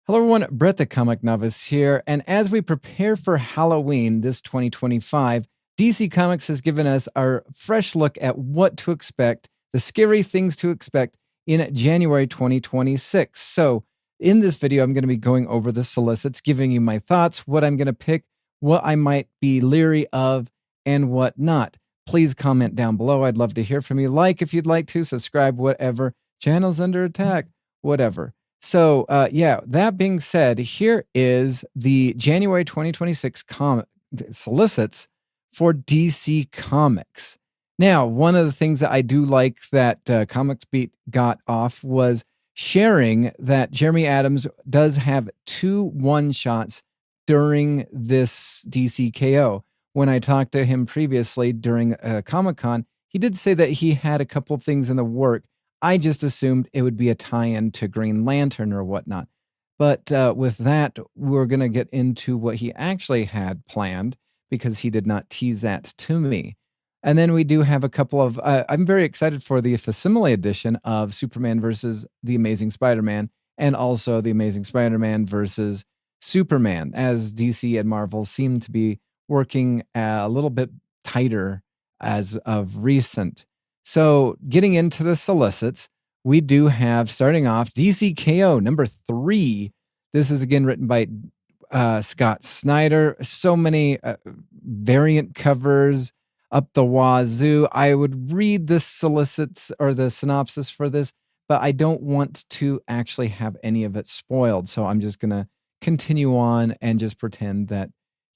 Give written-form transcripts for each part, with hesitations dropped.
Hello, everyone. Brett, the Comic Novice here. And as we prepare for Halloween this 2025, DC Comics has given us our fresh look at what to expect, the scary things to expect in January 2026. So, in this video, I'm going to be going over the solicits, giving you my thoughts, what I'm going to pick, what I might be leery of, and what not. Please comment down below. I'd love to hear from you. Like if you'd like to, subscribe, whatever. Channel's under attack, whatever. So, yeah, that being said, here is the January 2026 solicits for DC Comics. Now, one of the things that I do like that Comics Beat got off was sharing that Jeremy Adams does have 2 one-shots during this DC K.O. When I talked to him previously during Comic-Con, he did say that he had a couple of things in the work. I just assumed it would be a tie-in to Green Lantern or whatnot. But with that, we're going to get into what he actually had planned because he did not tease that to me. And then we do have a couple of, I'm very excited for the facsimile edition of Superman versus the Amazing Spider-Man and also the Amazing Spider-Man versus Superman, as DC and Marvel seem to be working a little bit tighter as of recent. So, getting into the solicits, we do have starting off DC K.O. number 3. This is again written by Scott Snyder. So many variant covers up the wazoo. I would read the solicits or the synopsis for this, but I don't want to actually have any of it spoiled. So, I'm just going to continue on and just pretend that,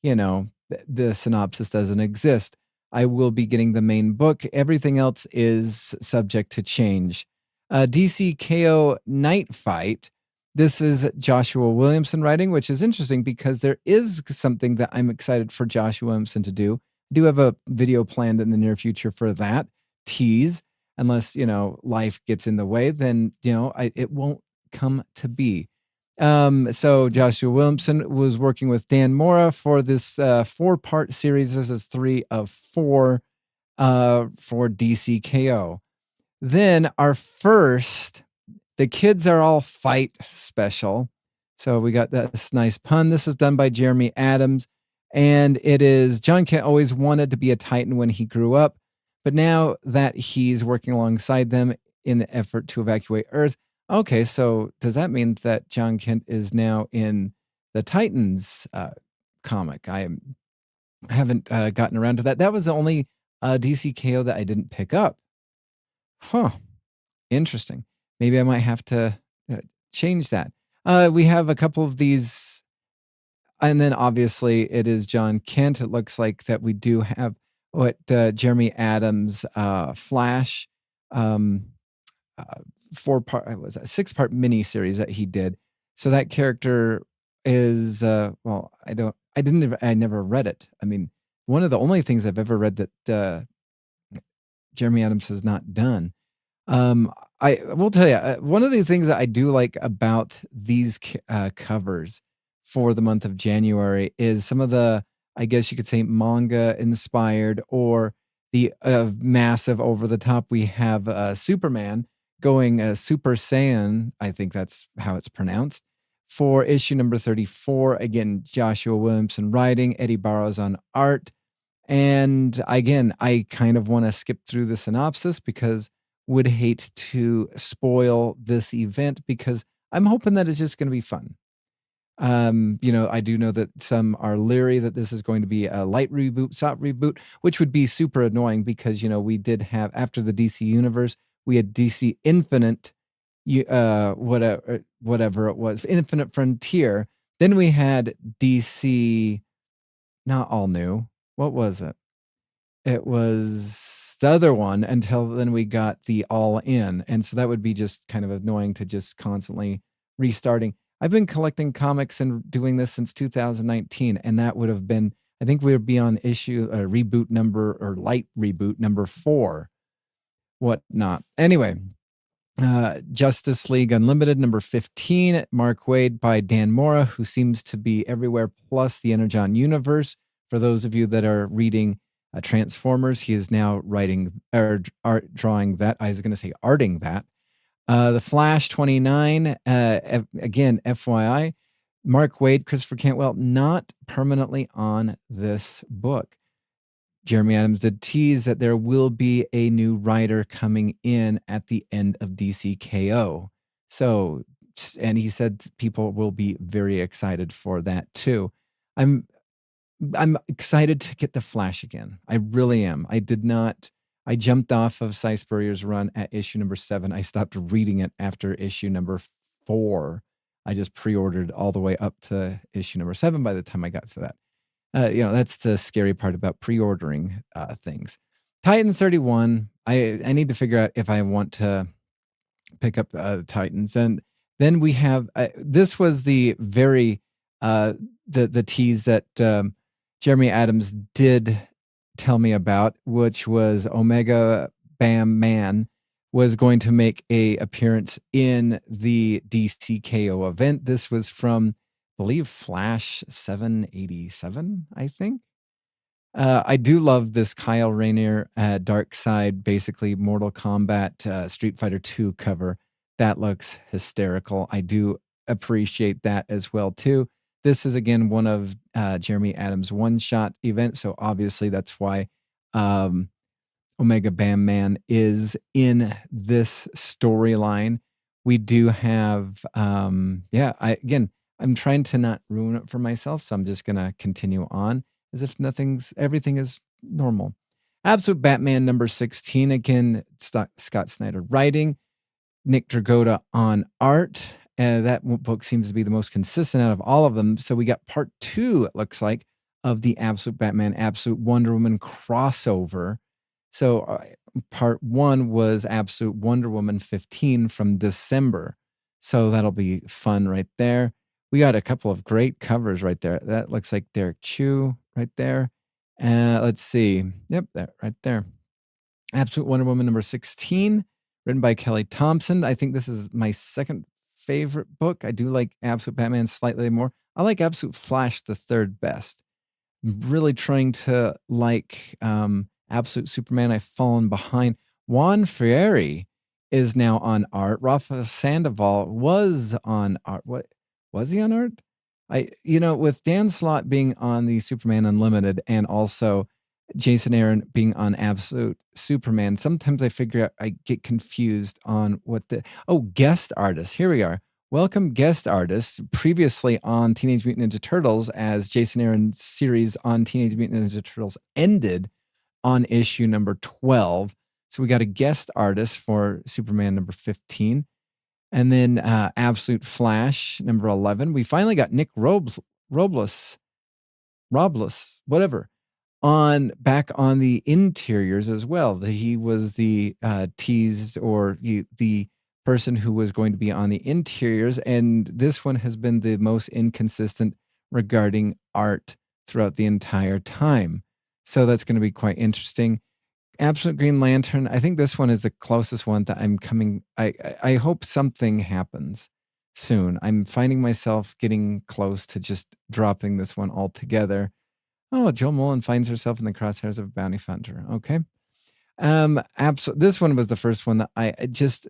the synopsis doesn't exist. I will be getting the main book. Everything else is subject to change. DC K.O. Night Fight. This is Joshua Williamson writing, which is interesting because there is something that I'm excited for Joshua Williamson to do. I do have a video planned in the near future for that tease. Unless, life gets in the way, then, it won't come to be. So Joshua Williamson was working with Dan Mora for this 4-part series. This is 3 of 4 for DC K.O. Then our first, the Kids Are All Fight special. So we got this nice pun. This is done by Jeremy Adams. And it is John Kent always wanted to be a Titan when he grew up. But now that he's working alongside them in the effort to evacuate Earth, okay, so does that mean that John Kent is now in the Titans comic? I haven't gotten around to that. That was the only DC K.O. that I didn't pick up. Huh. Interesting. Maybe I might have to change that. We have a couple of these, and then obviously it is John Kent. It looks like that we do have what Jeremy Adams Flash 4-part, was a 6-part mini series that he did. So that character is well, I never read it. I mean, one of the only things I've ever read that Jeremy Adams has not done. I will tell you, one of the things that I do like about these covers for the month of January is some of the, I guess you could say, manga inspired or the massive over the top. We have Superman going Super Saiyan, I think that's how it's pronounced, for issue number 34. Again, Joshua Williamson writing, Eddie Barrows on art. And again, I kind of want to skip through the synopsis because would hate to spoil this event because I'm hoping that it's just going to be fun. I do know that some are leery that this is going to be a light reboot, soft reboot, which would be super annoying because, we did have, after the DC Universe, we had DC Infinite, whatever it was, Infinite Frontier. Then we had DC, not All New. What was it? It was the other one until then we got the All In. And so that would be just kind of annoying to just constantly restarting. I've been collecting comics and doing this since 2019, and that would have been, I think we would be on reboot number or light reboot number 4, whatnot. Anyway, Justice League Unlimited number 15, Mark Waid by Dan Mora, who seems to be everywhere, plus the Energon universe. For those of you that are reading Transformers, he is now writing or drawing that. I was going to say arting that. The Flash 29, again, FYI, Mark Waid, Christopher Cantwell, not permanently on this book. Jeremy Adams did tease that there will be a new writer coming in at the end of DC K.O. So, and he said people will be very excited for that too. I'm I'm excited to get the Flash again. I really am. I did not. I jumped off of Cy Spurrier's run at issue number 7. I stopped reading it after issue number 4. I just pre-ordered all the way up to issue number 7 by the time I got to that. That's the scary part about pre-ordering things. Titans 31. I need to figure out if I want to pick up Titans, and then we have this was the very the tease that Jeremy Adams did tell me about, which was Omega Bam Man was going to make a appearance in the DC K.O. event. This was from, I believe, Flash 787, I think. I do love this Kyle Rayner Dark Side, basically Mortal Kombat Street Fighter 2 cover. That looks hysterical. I do appreciate that as well too. This is again one of Jeremy Adams' one-shot events, so obviously that's why um, Omega Bam Man is in this storyline. We do have, I'm trying to not ruin it for myself, so I'm just gonna continue on as if everything is normal. Absolute Batman number 16, again, Scott Snyder writing, Nick Dragotta on art. That book seems to be the most consistent out of all of them. So we got part 2, it looks like, of the Absolute Batman, Absolute Wonder Woman crossover. So part 1 was Absolute Wonder Woman 15 from December. So that'll be fun right there. We got a couple of great covers right there. That looks like Derek Chu right there. Let's see. Yep, there, right there. Absolute Wonder Woman number 16, written by Kelly Thompson. I think this is my second favorite book. I do like Absolute Batman slightly more. I like Absolute Flash the third best. I'm really trying to like Absolute Superman. I've fallen behind. Juan Ferreri is now on art. Rafa Sandoval was on art. What was he on art? With Dan Slott being on the Superman Unlimited and also Jason Aaron being on Absolute Superman, sometimes I get confused on what guest artists. Here we are. Welcome guest artists previously on Teenage Mutant Ninja Turtles, as Jason Aaron's series on Teenage Mutant Ninja Turtles ended on issue number 12. So we got a guest artist for Superman number 15. And then Absolute Flash number 11. We finally got Nick Robles, whatever, back on the interiors as well. He was the teased the person who was going to be on the interiors, and this one has been the most inconsistent regarding art throughout the entire time. So that's going to be quite interesting. Absolute Green Lantern, I think this one is the closest one that I'm coming. I hope something happens soon. I'm finding myself getting close to just dropping this one altogether. Oh, Joe Mullen finds herself in the crosshairs of a bounty hunter. Okay. This one was the first one that I just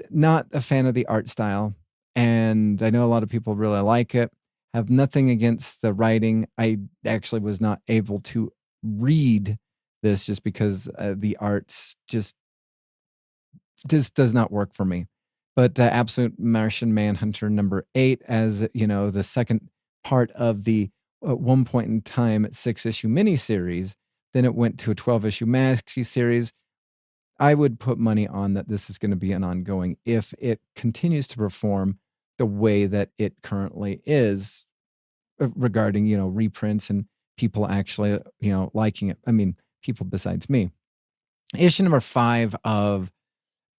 not a fan of the art style, and I know a lot of people really like it. Have nothing against the writing. I actually was not able to read this just because the arts just does not work for me. But Absolute Martian Manhunter number 8, as the second part of the at one point in time 6-issue miniseries. Then it went to a 12-issue maxi series. I would put money on that this is going to be an ongoing if it continues to perform the way that it currently is regarding, reprints and people actually, liking it. I mean, people besides me. Issue number 5 of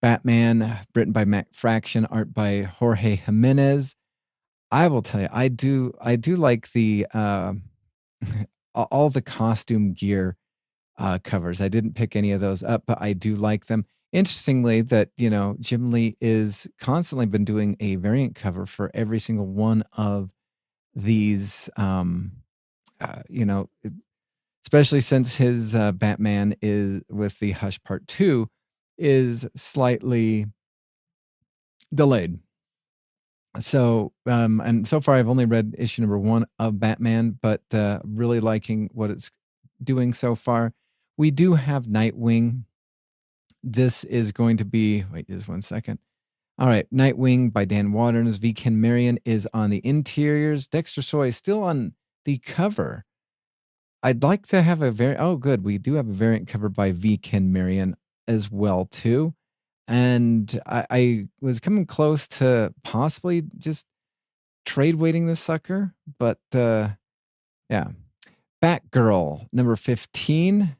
Batman, written by Matt Fraction, art by Jorge Jimenez. I will tell you, I do like the all the costume gear covers. I didn't pick any of those up, but I do like them. Interestingly, that Jim Lee is constantly been doing a variant cover for every single one of these. Especially since his Batman is with the Hush Part 2 is slightly delayed. So, and so far I've only read issue number 1 of Batman, but really liking what it's doing so far. We do have Nightwing. This is going to be, wait just 1 second. All right, Nightwing by Dan Waters. V. Ken Marion is on the interiors. Dexter Soy is still on the cover. I'd like to have a oh good, we do have a variant cover by V. Ken Marion as well too. And I was coming close to possibly just trade waiting this sucker, but yeah. Batgirl number 15.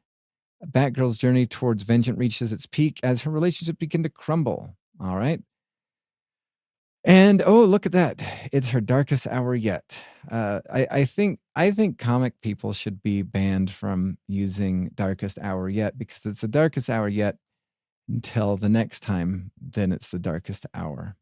Batgirl's journey towards vengeance reaches its peak as her relationship begin to crumble. All right. And oh, look at that! It's her darkest hour yet. I think comic people should be banned from using darkest hour yet because it's the darkest hour yet until the next time. Then it's the darkest hour.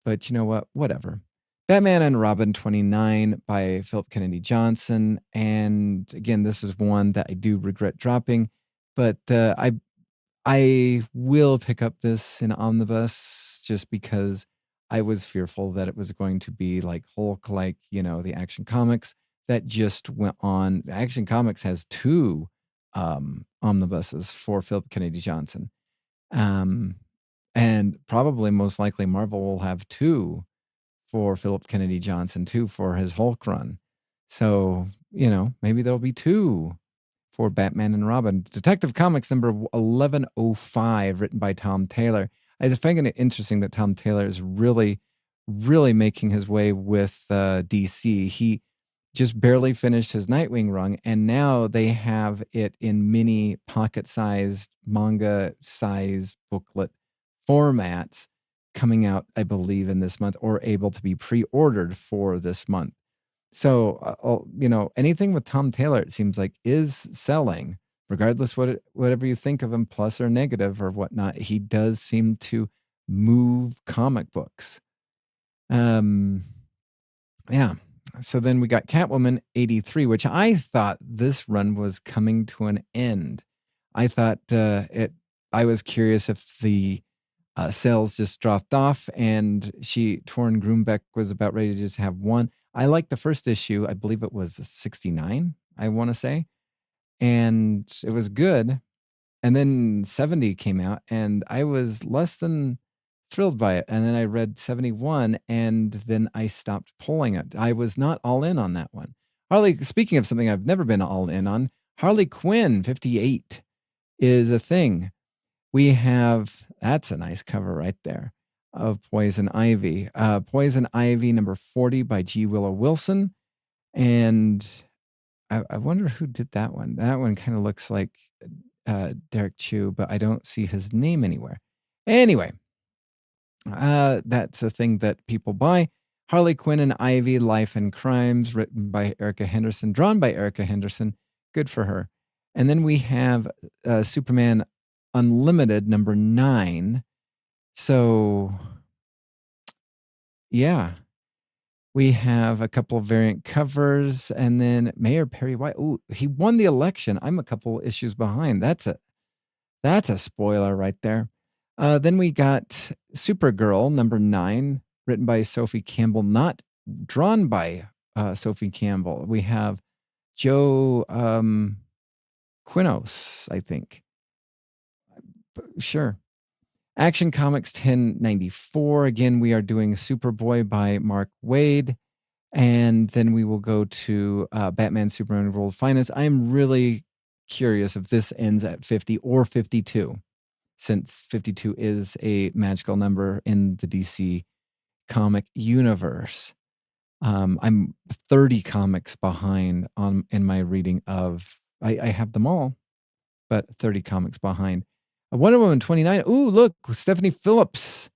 But you know what? Whatever. Batman and Robin 29 by Philip Kennedy Johnson. And again, this is one that I do regret dropping, but I will pick up this in omnibus just because I was fearful that it was going to be like Hulk, like, the Action Comics that just went on. Action Comics has 2 omnibuses for Philip Kennedy Johnson. And probably most likely Marvel will have 2 for Philip Kennedy Johnson too for his Hulk run. So, maybe there'll be 2 for Batman and Robin. Detective Comics number 1105, written by Tom Taylor. I find it interesting that Tom Taylor is really, really making his way with DC. He just barely finished his Nightwing run, and now they have it in mini pocket-sized, manga-sized booklet formats coming out, I believe, in this month, or able to be pre-ordered for this month. So, anything with Tom Taylor, it seems like, is selling, regardless whatever you think of him, plus or negative or whatnot. He does seem to move comic books. Yeah. So then we got Catwoman 83, which I thought this run was coming to an end. I thought I was curious if the sales just dropped off and Torn Grumbeck was about ready to just have one. I liked the first issue. I believe it was 69, I want to say. And it was good. And then 70 came out and I was less than thrilled by it. And then I read 71 and then I stopped pulling it. I was not all in on that one. Speaking of something I've never been all in on, Harley Quinn 58 is a thing. We have, that's a nice cover right there, of Poison Ivy. Poison Ivy number 40 by G. Willow Wilson. And I wonder who did that one. That one kind of looks like Derek Chu, but I don't see his name anywhere. Anyway, that's a thing that people buy. Harley Quinn and Ivy, Life and Crimes, written by Erica Henderson, drawn by Erica Henderson. Good for her. And then we have Superman Unlimited number 9. So, yeah. We have a couple of variant covers, and then Mayor Perry White. Oh, he won the election. I'm a couple issues behind. That's a spoiler right there. Then we got Supergirl number 9, written by Sophie Campbell, not drawn by Sophie Campbell. We have Joe Quinos, I think. Sure. Action Comics 1094. Again, we are doing Superboy by Mark Waid. And then we will go to Batman Superman World Finest. I'm really curious if this ends at 50 or 52, since 52 is a magical number in the DC comic universe. I'm 30 comics behind in my reading of, I have them all, but 30 comics behind. Wonder Woman 29. Ooh, look, Stephanie Phillips.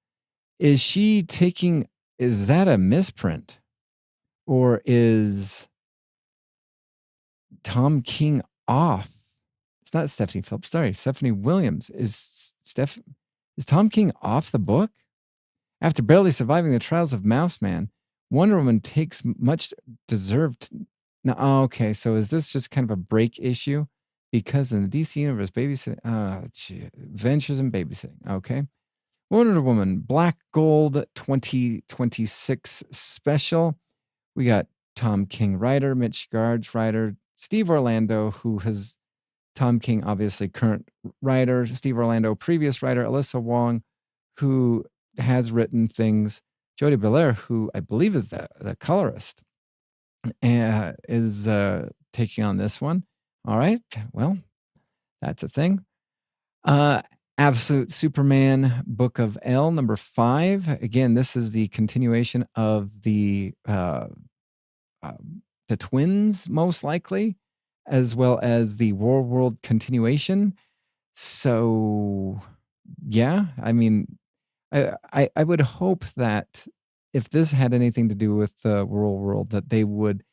Is that a misprint? Or is Tom King off? It's not Stephanie Phillips. Sorry, Stephanie Williams. Is Tom King off the book? After barely surviving the trials of Mouse Man, Wonder Woman takes much deserved. No, okay, so is this just kind of a break issue? Because in the DC universe, babysitting, Ventures in babysitting. Okay. Wonder Woman Black Gold 2026 special. We got Tom King writer, Mitch Gard's writer, Steve Orlando, who has Tom King, obviously current writer, Steve Orlando, previous writer, Alyssa Wong, who has written things, Jody Belair, who I believe is the colorist, is taking on this one. All right. Well, that's a thing. Absolute Superman Book of L #5. Again, this is the continuation of the twins, most likely, as well as the War World continuation. So, yeah, I mean, I would hope that if this had anything to do with the War World, that they would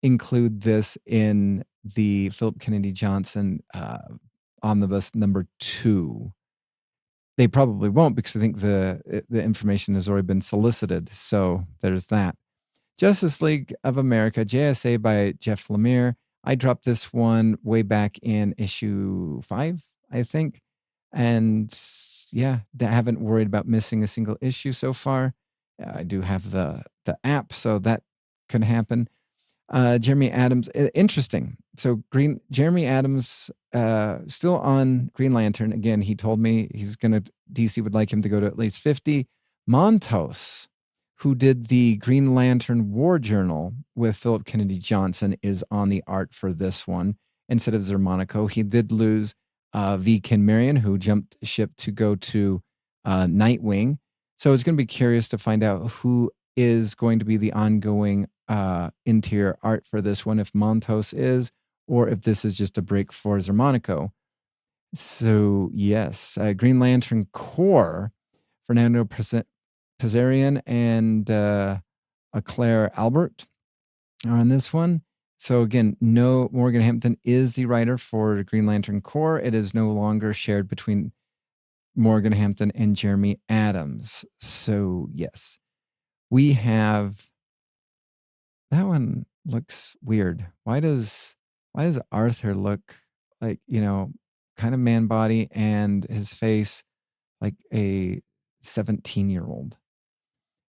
include this in the Philip Kennedy Johnson omnibus #2. They probably won't because I think the information has already been solicited. So there's that. Justice League of America, JSA by Jeff Lemire. I dropped this one way back in issue 5, I think. And yeah, haven't worried about missing a single issue so far. I do have the app, so that could happen. Jeremy Adams, interesting. So Jeremy Adams, still on Green Lantern. Again, he told me DC would like him to go to at least 50. Montos, who did the Green Lantern War Journal with Philip Kennedy Johnson, is on the art for this one instead of Zermanico. He did lose V. Ken Marion, who jumped ship to go to Nightwing. So it's going to be curious to find out who is going to be the ongoing interior art for this one, if Montos is, or if this is just a break for Zermanico. So, yes, Green Lantern Corps, Fernando Pizzarian and Claire Albert are on this one. So again, no, Morgan Hampton is the writer for Green Lantern Corps. It is no longer shared between Morgan Hampton and Jeremy Adams. So yes, we have that one looks weird. Why does Arthur look like, kind of man body and his face like a 17-year-old?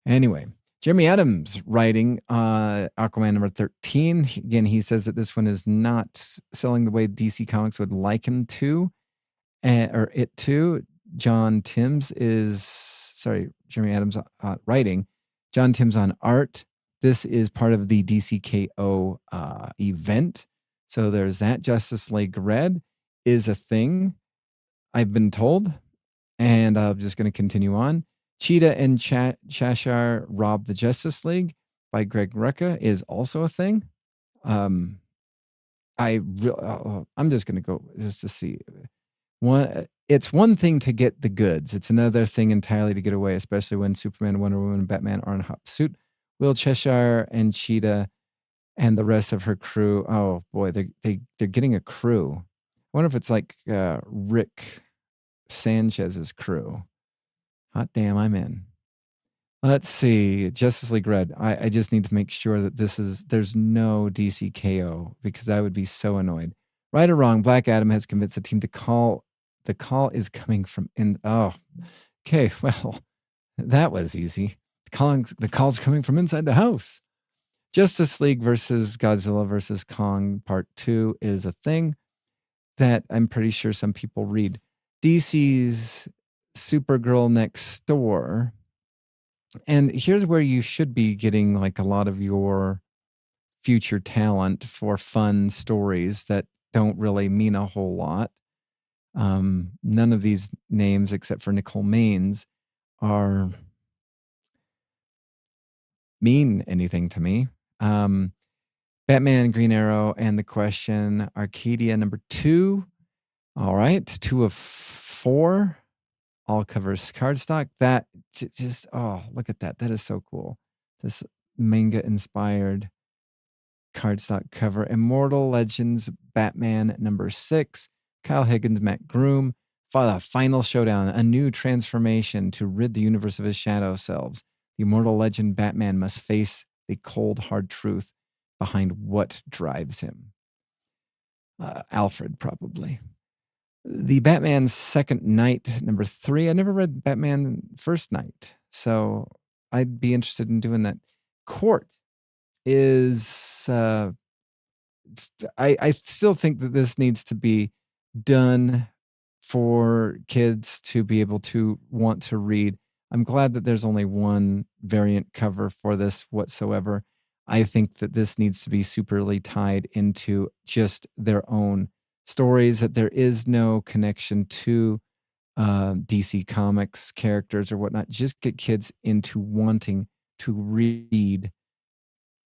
Anyway, Jeremy Adams writing Aquaman #13. Again, he says that this one is not selling the way DC Comics would like him to, or it to. Jeremy Adams writing. John Timms on art. This is part of the DC K.O. Event. So there's that. Justice League Red is a thing, I've been told. And I'm just going to continue on. Cheetah and Cheshire Rob the Justice League by Greg Rucka is also a thing. I'm just going to go just to see. It's one thing to get the goods. It's another thing entirely to get away, especially when Superman, Wonder Woman, and Batman are in hot pursuit. Will Cheshire and Cheetah and the rest of her crew. Oh boy, they're getting a crew. I wonder if it's like Rick Sanchez's crew. Hot damn, I'm in. Let's see. Justice League Red. I just need to make sure that there's no DC K.O. because I would be so annoyed. Right or wrong, Black Adam has convinced the team to call. The call is coming from in. Oh, okay. Well, that was easy. The call's coming from inside the house. Justice League versus Godzilla versus Kong Part 2 is a thing that I'm pretty sure some people read. DC's Supergirl Next Door. And here's where you should be getting like a lot of your future talent for fun stories that don't really mean a whole lot. None of these names, except for Nicole Maines, are mean anything to me. Batman, Green Arrow, and The Question, Arcadia #2. All right, 2 of 4. All covers cardstock. That just, oh, look at that. That is so cool. This manga inspired cardstock cover. Immortal Legends Batman #6. Kyle Higgins, Matt Groom. The final showdown, a new transformation to rid the universe of his shadow selves. The immortal legend Batman must face the cold, hard truth behind what drives him. Alfred, probably. The Batman Second Night, number 3. I never read Batman First Night, so I'd be interested in doing that. Court is, I still think that this needs to be done for kids to be able to want to read. I'm glad that there's only one variant cover for this whatsoever. I think that this needs to be superly tied into just their own stories, that there is no connection to DC Comics characters or whatnot. Just get kids into wanting to read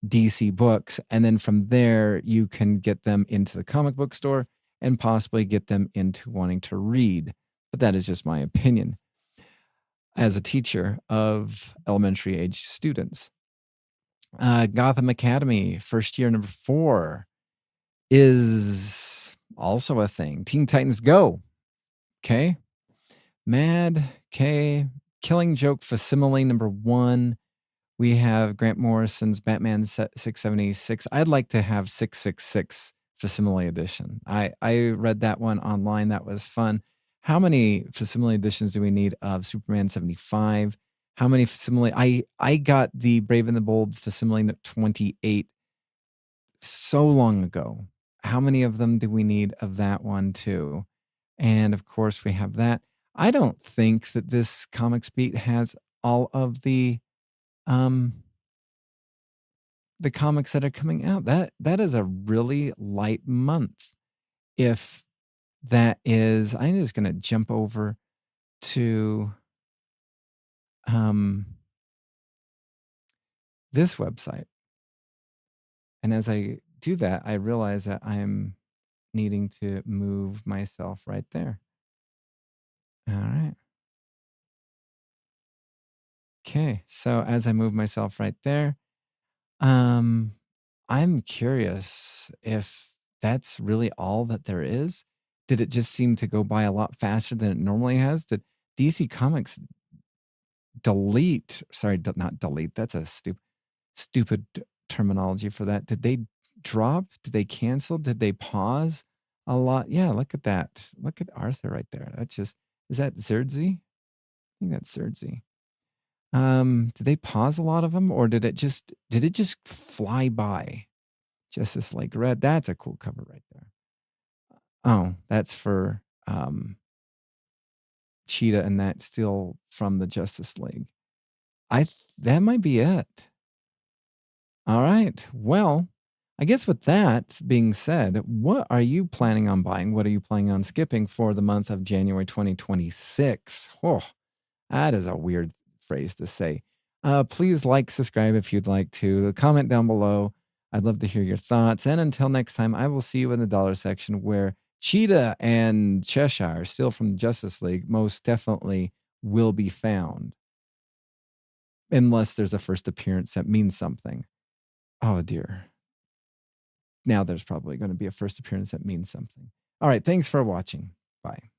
DC books. And then from there, you can get them into the comic book store and possibly get them into wanting to read. But that is just my opinion as a teacher of elementary age students. Gotham Academy, first year, number 4, is also a thing. Teen Titans Go. Okay. Mad K. Killing Joke facsimile, number 1. We have Grant Morrison's Batman 676. I'd like to have 666 facsimile edition. I read that one online. That was fun. How many facsimile editions do we need of Superman 75? How many facsimile? I got the Brave and the Bold facsimile 28 so long ago. How many of them do we need of that one too? And of course, we have that. I don't think that this Comics Beat has all of um the comics that are coming out. That is a really light month. If that is, I'm just gonna jump over to um this website. And as I do that, I realize that I'm needing to move myself right there. All right. Okay. So as I move myself right there, um, I'm curious if that's really all that there is. Did it just seem to go by a lot faster than it normally has? Did DC Comics delete? Sorry, not delete. That's a stupid terminology for that. Did they drop? Did they cancel? Did they pause a lot? Yeah, look at that. Look at Arthur right there. That's just, is that Zerdzi? I think that's Zerdzi. Did they pause a lot of them, or did it just fly by? Justice League Red. That's a cool cover right there. Oh, that's for Cheetah, and that's still from the Justice League. That might be it. All right. Well, I guess with that being said, what are you planning on buying? What are you planning on skipping for the month of January 2026? Oh, that is a weird phrase to say. Please like, subscribe if you'd like to. Comment down below. I'd love to hear your thoughts. And until next time, I will see you in the dollar section where Cheetah and Cheshire, still from the Justice League, most definitely will be found. Unless there's a first appearance that means something. Oh, dear. Now there's probably going to be a first appearance that means something. All right. Thanks for watching. Bye.